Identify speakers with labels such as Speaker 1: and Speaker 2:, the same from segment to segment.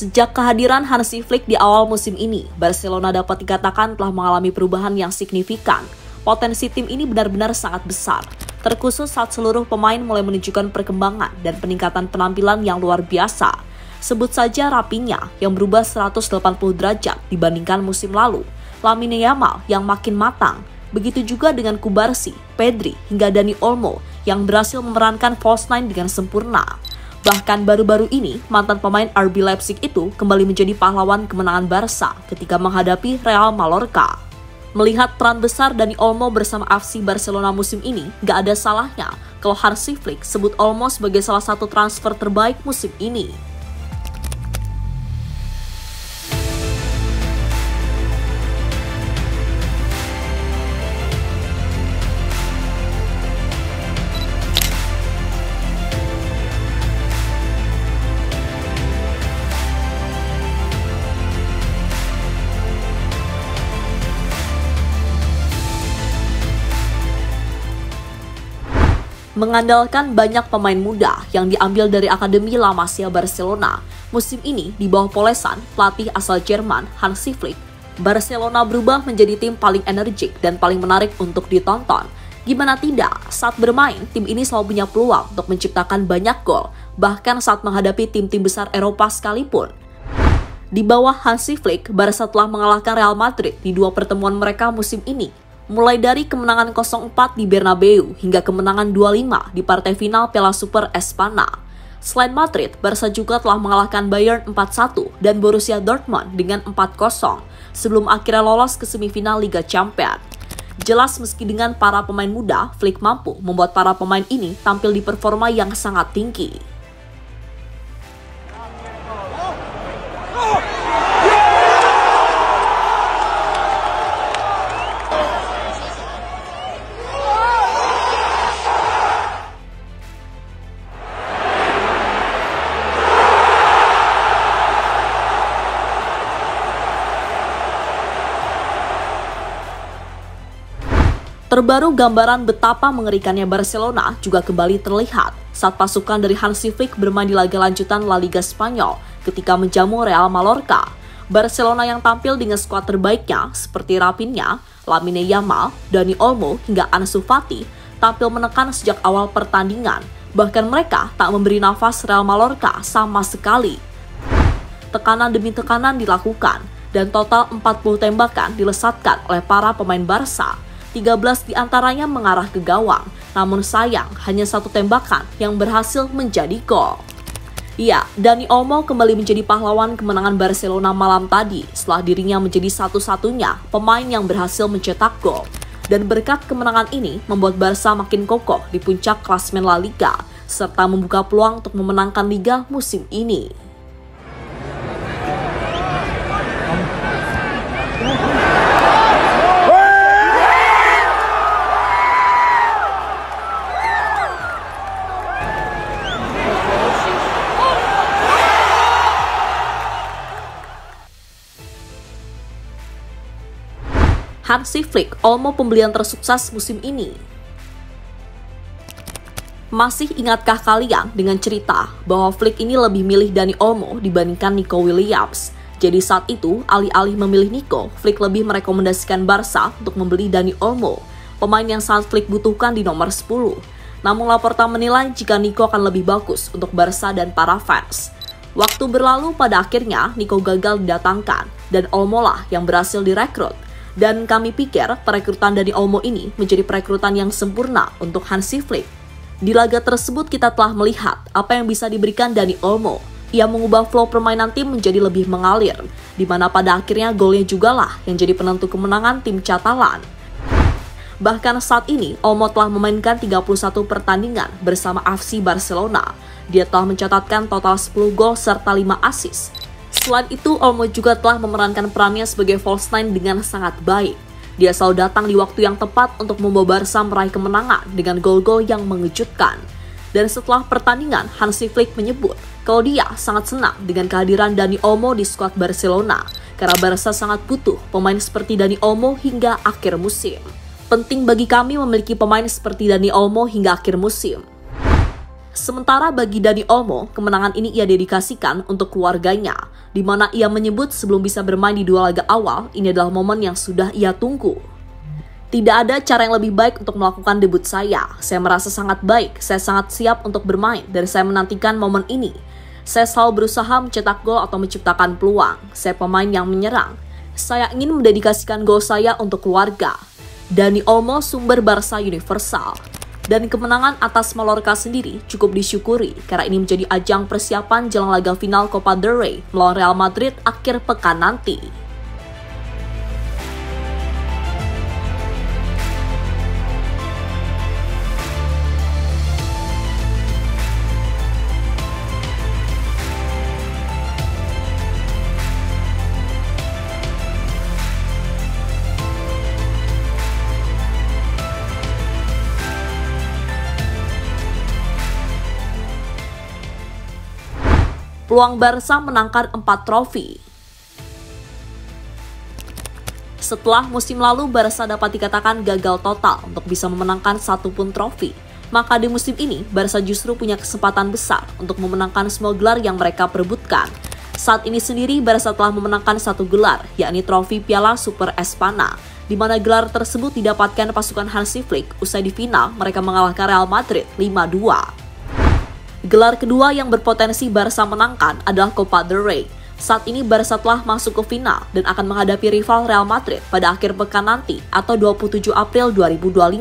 Speaker 1: Sejak kehadiran Hansi Flick di awal musim ini, Barcelona dapat dikatakan telah mengalami perubahan yang signifikan. Potensi tim ini benar-benar sangat besar, terkhusus saat seluruh pemain mulai menunjukkan perkembangan dan peningkatan penampilan yang luar biasa. Sebut saja Raphinha yang berubah 180 derajat dibandingkan musim lalu, Lamine Yamal yang makin matang, begitu juga dengan Cubarsí, Pedri, hingga Dani Olmo yang berhasil memerankan false nine dengan sempurna. Bahkan baru-baru ini, mantan pemain RB Leipzig itu kembali menjadi pahlawan kemenangan Barca ketika menghadapi Real Mallorca. Melihat peran besar Dani Olmo bersama FC Barcelona musim ini, gak ada salahnya kalau Hansi Flick sebut Olmo sebagai salah satu transfer terbaik musim ini. Mengandalkan banyak pemain muda yang diambil dari Akademi La Masia Barcelona, musim ini di bawah polesan pelatih asal Jerman Hansi Flick, Barcelona berubah menjadi tim paling energik dan paling menarik untuk ditonton. Gimana tidak, saat bermain, tim ini selalu punya peluang untuk menciptakan banyak gol, bahkan saat menghadapi tim-tim besar Eropa sekalipun. Di bawah Hansi Flick, Barca telah mengalahkan Real Madrid di dua pertemuan mereka musim ini, mulai dari kemenangan 0-4 di Bernabeu hingga kemenangan 2-5 di partai final Piala Super Espana. Selain Madrid, Barca juga telah mengalahkan Bayern 4-1 dan Borussia Dortmund dengan 4-0 sebelum akhirnya lolos ke semifinal Liga Champions. Jelas meski dengan para pemain muda, Flick mampu membuat para pemain ini tampil di performa yang sangat tinggi. Terbaru gambaran betapa mengerikannya Barcelona juga kembali terlihat saat pasukan dari Hansi Flick bermain di laga lanjutan La Liga Spanyol ketika menjamu Real Mallorca. Barcelona yang tampil dengan skuad terbaiknya seperti Raphinha, Lamine Yamal, Dani Olmo hingga Ansu Fati tampil menekan sejak awal pertandingan. Bahkan mereka tak memberi nafas Real Mallorca sama sekali. Tekanan demi tekanan dilakukan dan total 40 tembakan dilesatkan oleh para pemain Barca. 13 diantaranya mengarah ke gawang, namun sayang hanya satu tembakan yang berhasil menjadi gol. Ya, Dani Olmo kembali menjadi pahlawan kemenangan Barcelona malam tadi setelah dirinya menjadi satu-satunya pemain yang berhasil mencetak gol. Dan berkat kemenangan ini membuat Barca makin kokoh di puncak klasemen La Liga, serta membuka peluang untuk memenangkan Liga musim ini. Hansi Flick, Olmo pembelian tersukses musim ini. Masih ingatkah kalian dengan cerita bahwa Flick ini lebih milih Dani Olmo dibandingkan Nico Williams? Jadi saat itu, alih-alih memilih Nico, Flick lebih merekomendasikan Barca untuk membeli Dani Olmo, pemain yang sangat Flick butuhkan di nomor 10. Namun Laporta menilai jika Nico akan lebih bagus untuk Barca dan para fans. Waktu berlalu pada akhirnya Nico gagal didatangkan dan Olmo lah yang berhasil direkrut. Dan kami pikir perekrutan Dani Olmo ini menjadi perekrutan yang sempurna untuk Hansi Flick. Di laga tersebut kita telah melihat apa yang bisa diberikan Dani Olmo. Ia mengubah flow permainan tim menjadi lebih mengalir, di mana pada akhirnya golnya jugalah yang jadi penentu kemenangan tim Catalan. Bahkan saat ini Olmo telah memainkan 31 pertandingan bersama FC Barcelona. Dia telah mencatatkan total 10 gol serta 5 assist. Selain itu, Olmo juga telah memerankan perannya sebagai false nine dengan sangat baik. Dia selalu datang di waktu yang tepat untuk membawa Barca meraih kemenangan dengan gol-gol yang mengejutkan. Dan setelah pertandingan, Hansi Flick menyebut kalau dia sangat senang dengan kehadiran Dani Olmo di skuad Barcelona, karena Barca sangat butuh pemain seperti Dani Olmo hingga akhir musim. Penting bagi kami memiliki pemain seperti Dani Olmo hingga akhir musim. Sementara bagi Dani Olmo, kemenangan ini ia dedikasikan untuk keluarganya. di mana ia menyebut sebelum bisa bermain di 2 laga awal, ini adalah momen yang sudah ia tunggu. Tidak ada cara yang lebih baik untuk melakukan debut saya. Saya merasa sangat baik, saya sangat siap untuk bermain, dan saya menantikan momen ini. Saya selalu berusaha mencetak gol atau menciptakan peluang. Saya pemain yang menyerang. Saya ingin mendedikasikan gol saya untuk keluarga. Dani Olmo, sumber Barca Universal. Dan kemenangan atas Mallorca sendiri cukup disyukuri karena ini menjadi ajang persiapan jelang laga final Copa del Rey melawan Real Madrid akhir pekan nanti. Peluang Barca menangkan 4 trofi. Setelah musim lalu Barca dapat dikatakan gagal total untuk bisa memenangkan satu pun trofi, maka di musim ini Barca justru punya kesempatan besar untuk memenangkan semua gelar yang mereka perebutkan. Saat ini sendiri Barca telah memenangkan 1 gelar, yakni trofi Piala Super Espana, di mana gelar tersebut didapatkan pasukan Hansi Flick usai di final mereka mengalahkan Real Madrid 5-2. Gelar kedua yang berpotensi Barca menangkan adalah Copa del Rey. Saat ini Barca telah masuk ke final dan akan menghadapi rival Real Madrid pada akhir pekan nanti atau 27 April 2025.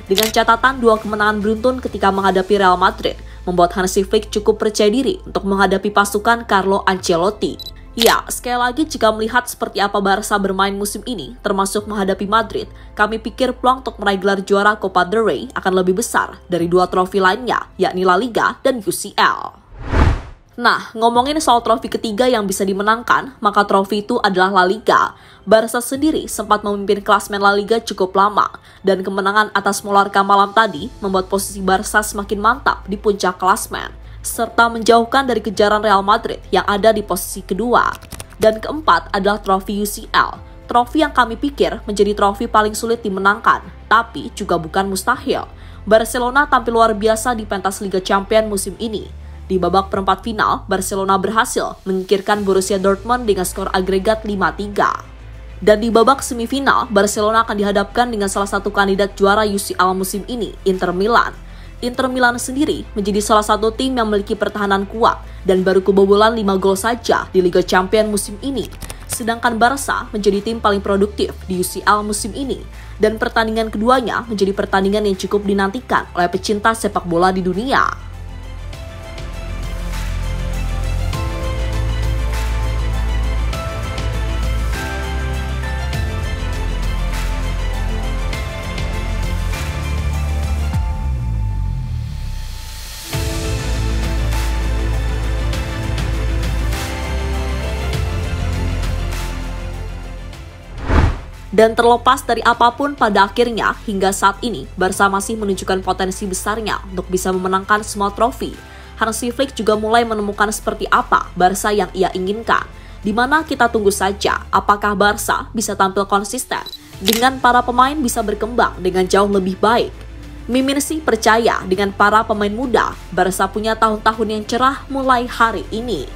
Speaker 1: Dengan catatan 2 kemenangan beruntun ketika menghadapi Real Madrid, membuat Hansi Flick cukup percaya diri untuk menghadapi pasukan Carlo Ancelotti. Ya, sekali lagi jika melihat seperti apa Barca bermain musim ini, termasuk menghadapi Madrid, kami pikir peluang untuk meraih gelar juara Copa del Rey akan lebih besar dari 2 trofi lainnya, yakni La Liga dan UCL. Nah, ngomongin soal trofi ketiga yang bisa dimenangkan, maka trofi itu adalah La Liga. Barca sendiri sempat memimpin klasmen La Liga cukup lama, dan kemenangan atas Mallorca malam tadi membuat posisi Barca semakin mantap di puncak klasmen, serta menjauhkan dari kejaran Real Madrid yang ada di posisi kedua. Dan keempat adalah trofi UCL, trofi yang kami pikir menjadi trofi paling sulit dimenangkan, tapi juga bukan mustahil. Barcelona tampil luar biasa di pentas Liga Champions musim ini. Di babak perempat final, Barcelona berhasil menyingkirkan Borussia Dortmund dengan skor agregat 5-3. Dan di babak semifinal, Barcelona akan dihadapkan dengan salah satu kandidat juara UCL musim ini, Inter Milan. Inter Milan sendiri menjadi salah satu tim yang memiliki pertahanan kuat dan baru kebobolan 5 gol saja di Liga Champions musim ini. Sedangkan Barca menjadi tim paling produktif di UCL musim ini. Dan pertandingan keduanya menjadi pertandingan yang cukup dinantikan oleh pecinta sepak bola di dunia. Dan terlepas dari apapun pada akhirnya, hingga saat ini, Barca masih menunjukkan potensi besarnya untuk bisa memenangkan semua trofi. Hansi Flick juga mulai menemukan seperti apa Barca yang ia inginkan. Di mana kita tunggu saja apakah Barca bisa tampil konsisten dengan para pemain bisa berkembang dengan jauh lebih baik. Mimin sih percaya dengan para pemain muda, Barca punya tahun-tahun yang cerah mulai hari ini.